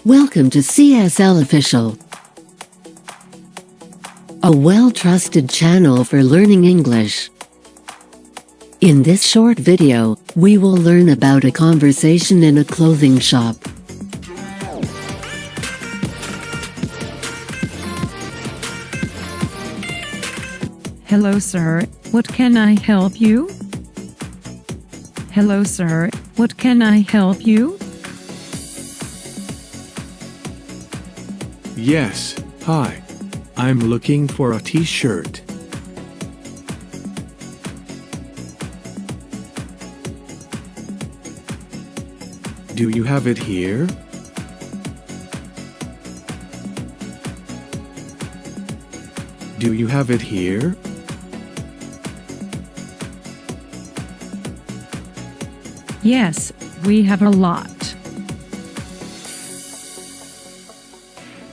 Welcome to C.S.L Official, a well-trusted channel for learning English. In this short video, we will learn about a conversation in a clothing shop. Hello sir, what can I help you? Hello sir, what can I help you? Yes, hi. I'm looking for a t-shirt. Do you have it here? Do you have it here? Yes, we have a lot.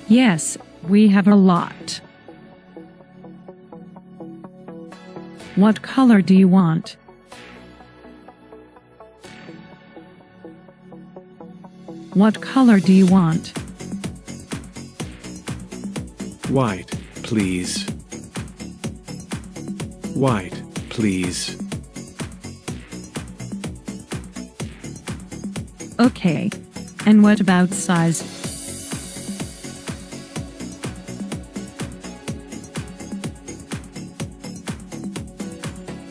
Yes, we have a lot. What color do you want? What color do you want? White, please. White, please. Okay. And what about size?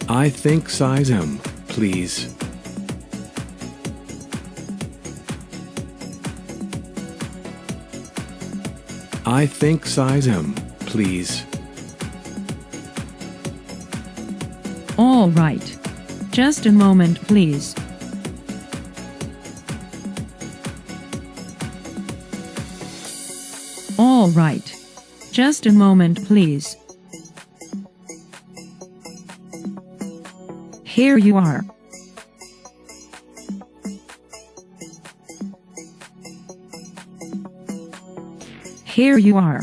I think size M, please. I think size M, please. All right. Just a moment, please. All right. Just a moment, please. Here you are. Here you are.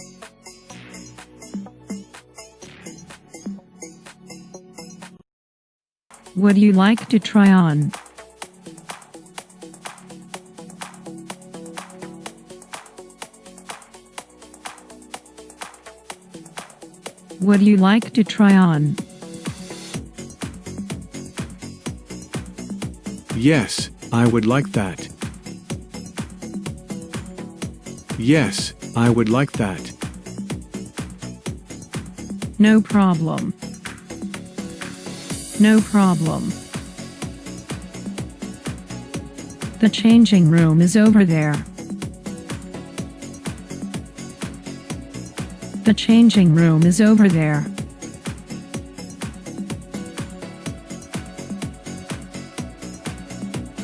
Would you like to try on? Would you like to try on? Yes, I would like that. Yes, I would like that. No problem. No problem. The changing room is over there. The changing room is over there.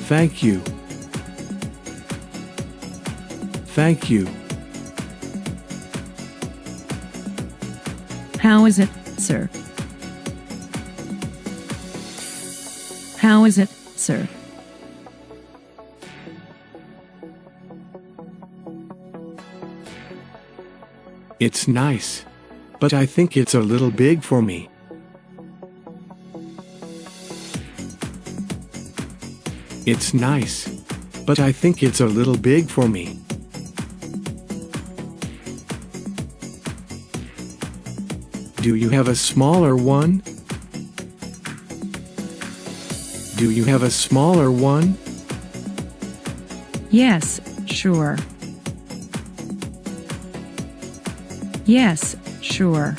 Thank you. Thank you. How is it, sir? How is it, sir? It's nice, but I think it's a little big for me. It's nice, but I think it's a little big for me. Do you have a smaller one? Do you have a smaller one? Yes, sure. Yes, sure.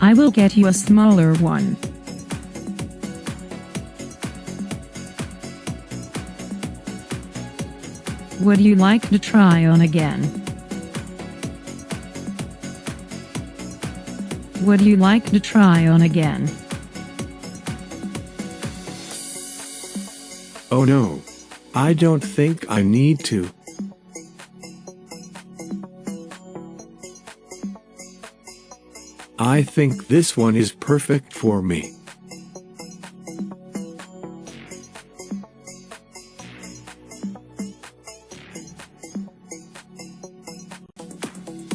I will get you a smaller one. Would you like to try on again? Would you like to try on again? Oh no, I don't think I need to. I think this one is perfect for me.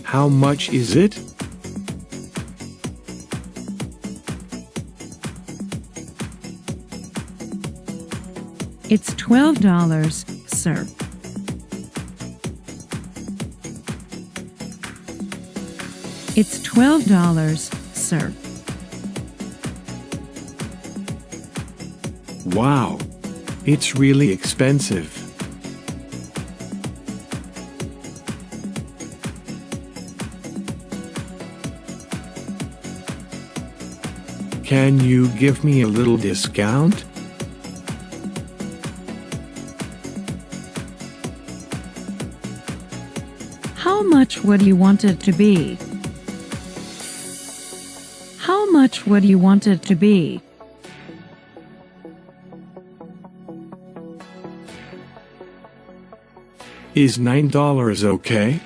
How much is it? It's $12, sir. It's $12, sir. Wow. It's really expensive. Can you give me a little discount? How much would you want it to be? How much would you want it to be? Is $9 okay?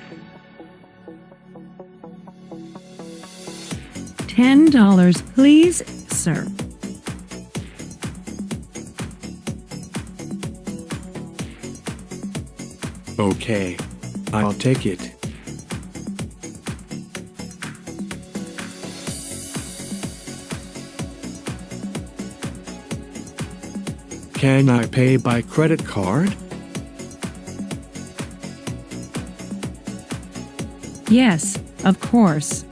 $10, please, sir. Okay. I'll take it. Can I pay by credit card? Yes, of course.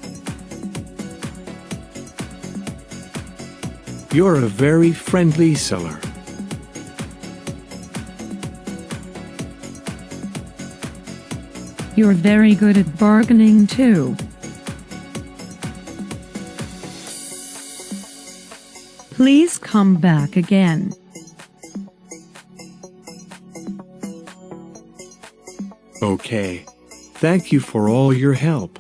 You're a very friendly seller. You're very good at bargaining too. Please come back again. Okay. Thank you for all your help.